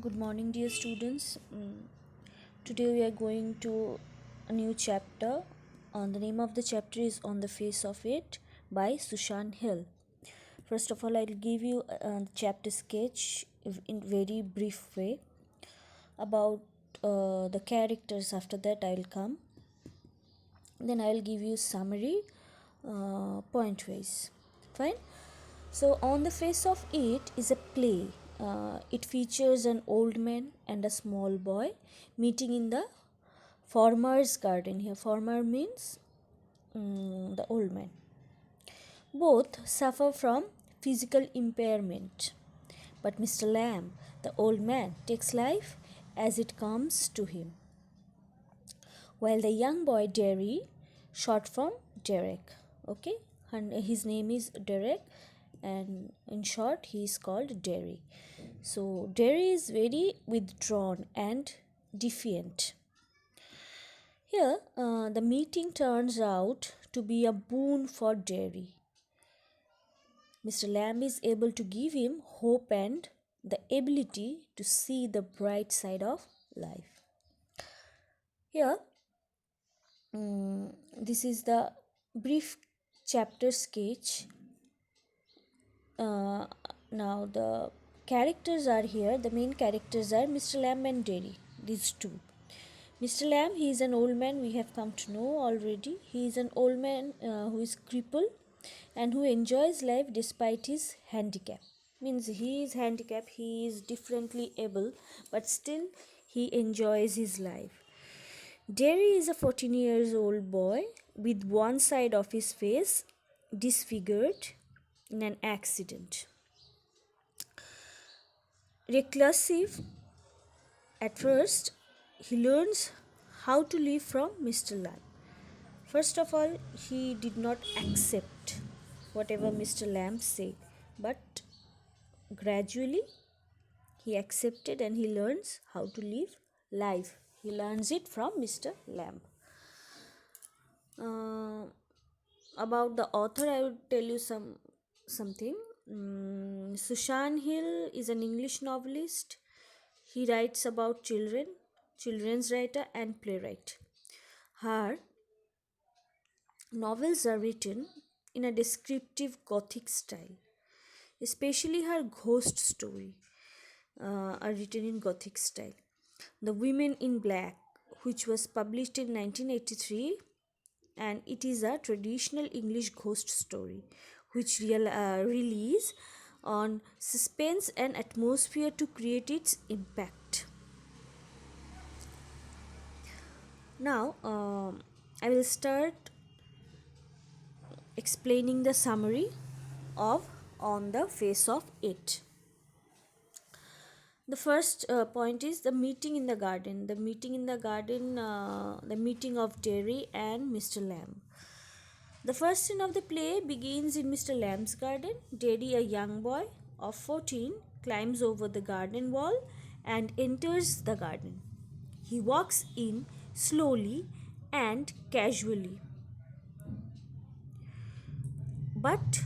Good morning, dear students. Today we are going to a new chapter. The name of the chapter is On the Face of It by Sushan Hill. First of all, I'll give you a chapter sketch in very brief way about the characters. After that, I'll come. Then I'll give you summary point wise. Fine. So, On the Face of It is a play. It features an old man and a small boy meeting in the farmer's garden. Here, farmer means the old man. Both suffer from physical impairment. But Mr. Lamb, the old man, takes life as it comes to him. While the young boy Derry, short from Derek, okay, and his name is Derek, and in short, he is called Derry. So, Derry is very withdrawn and defiant. Here, the meeting turns out to be a boon for Derry. Mr. Lamb is able to give him hope and the ability to see the bright side of life. Here, this is the brief chapter sketch. Now, the characters are here. The main characters are Mr. Lamb and Derry, these two. Mr. Lamb, he is an old man, we have come to know already. He is an old man who is crippled and who enjoys life despite his handicap. Means he is handicapped, he is differently able, but still he enjoys his life. Derry is a 14 years old boy with one side of his face disfigured in an accident. Reclusive, at first, he learns how to live from Mr. Lamb. First of all, he did not accept whatever Mr. Lamb said, but gradually he accepted and he learns how to live life. He learns it from Mr. Lamb. About the author, I would tell you something. Sushan Hill is an English novelist. He writes about children, children's writer and playwright. Her novels are written in a descriptive Gothic style, especially her ghost story are written in Gothic style. The Women in Black, which was published in 1983, and it is a traditional English ghost story which relies on suspense and atmosphere to create its impact. Now, I will start explaining the summary of On the Face of It. The first point is the meeting in the garden. The meeting in the garden, the meeting of Derry and Mr. Lamb. The first scene of the play begins in Mr. Lamb's garden. Derry, a young boy of 14, climbs over the garden wall and enters the garden. He walks in slowly and casually. But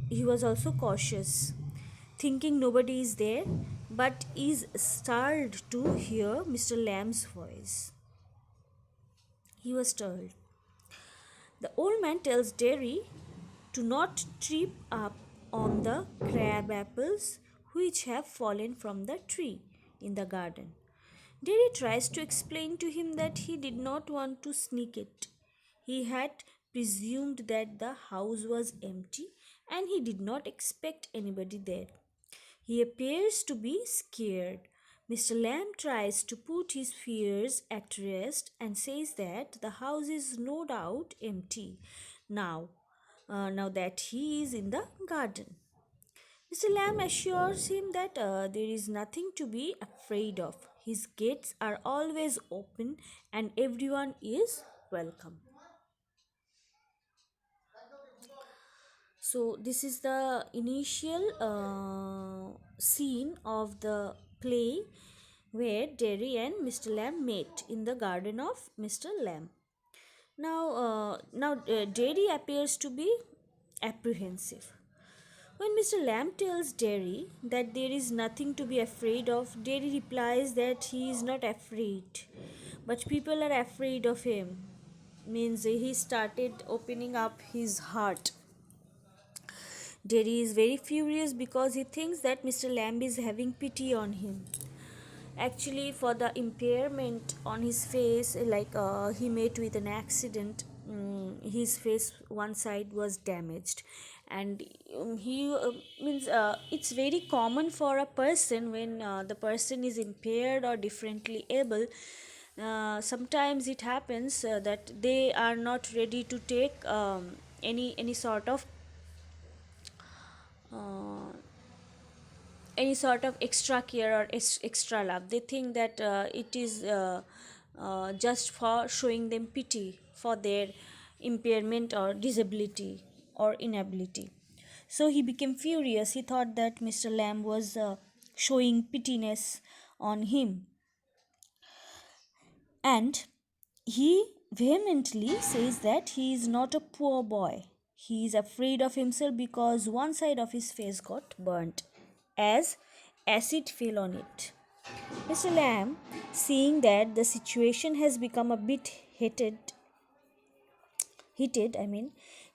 he was also cautious, thinking nobody is there, but is startled to hear Mr. Lamb's voice. He was startled. The old man tells Derry to not trip up on the crab apples which have fallen from the tree in the garden. Derry tries to explain to him that he did not want to sneak it. He had presumed that the house was empty and he did not expect anybody there. He appears to be scared. Mr. Lamb tries to put his fears at rest and says that the house is no doubt empty now, now that he is in the garden. Mr. Lamb assures him that there is nothing to be afraid of. His gates are always open and everyone is welcome. So, this is the initial scene of the play where Derry and Mr. Lamb met in the garden of Mr. Lamb. Now, Derry appears to be apprehensive. When Mr. Lamb tells Derry that there is nothing to be afraid of, Derry replies that he is not afraid, but people are afraid of him. Means he started opening up his heart. Derry is very furious because he thinks that Mr. Lamb is having pity on him. Actually, for the impairment on his face, like he met with an accident, his face one side was damaged, and he means it's very common for a person when the person is impaired or differently able. Sometimes it happens that they are not ready to take any sort of uh, any sort of extra care or extra love. They think that it is just for showing them pity for their impairment or disability or inability. So he became furious. He thought that Mr. Lamb was showing pityness on him, and he vehemently says that he is not a poor boy. He is afraid of himself because one side of his face got burnt as acid fell on it. Mr. Lamb, seeing that the situation has become a bit heated,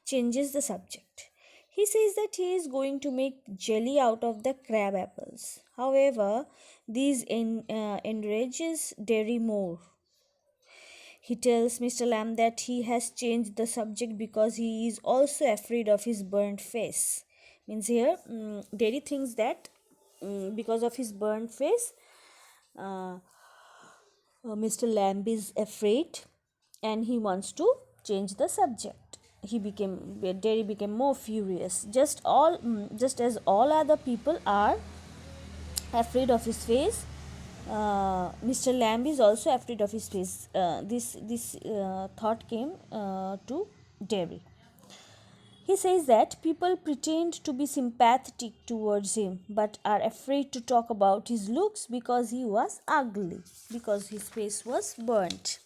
changes the subject. He says that he is going to make jelly out of the crab apples. However, this enrages Derry more. He tells Mr. Lamb that he has changed the subject because he is also afraid of his burnt face. Means here, Derry thinks that because of his burnt face, uh, Mr. Lamb is afraid and he wants to change the subject. Derry became more furious. Just as all other people are afraid of his face, Mr. Lamb is also afraid of his face. This thought came to Derry. He says that people pretend to be sympathetic towards him but are afraid to talk about his looks because he was ugly, because his face was burnt.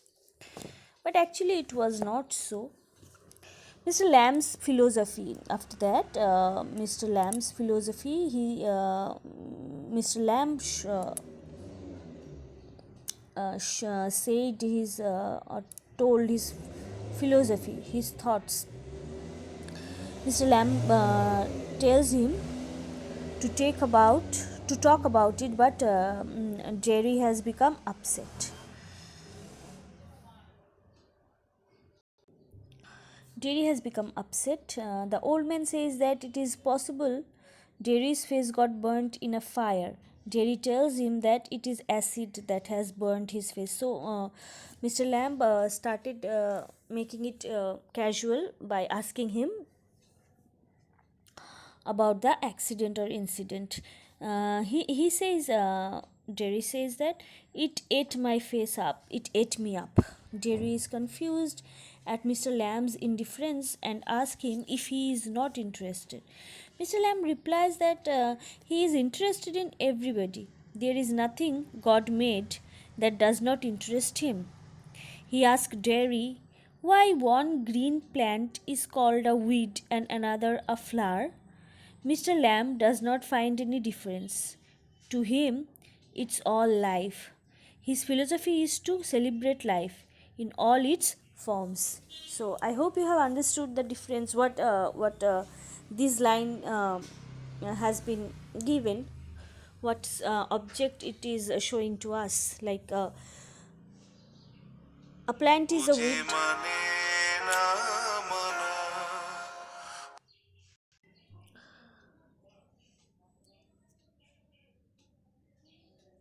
But actually, it was not so. Mr. Lamb's philosophy. After that, Mr. Lamb's philosophy. Mr. Lamb said his or told his philosophy, his thoughts. Mr. Lamb tells him to talk about it, but Jerry has become upset. Jerry has become upset. The old man says that it is possible Jerry's face got burnt in a fire. Jerry tells him that it is acid that has burnt his face. So, Mr. Lamb started making it casual by asking him about the accident or incident. He says, Jerry says that it ate my face up, it ate me up. Jerry is confused at Mr. Lamb's indifference and asks him if he is not interested. Mr. Lamb replies that he is interested in everybody. There is nothing God made that does not interest him. He asked Jerry why one green plant is called a weed and another a flower. Mr. Lamb does not find any difference. To him, it's all life. His philosophy is to celebrate life in all its forms. So I hope you have understood the difference. What this line has been given. What object it is showing to us. Like a plant is a weed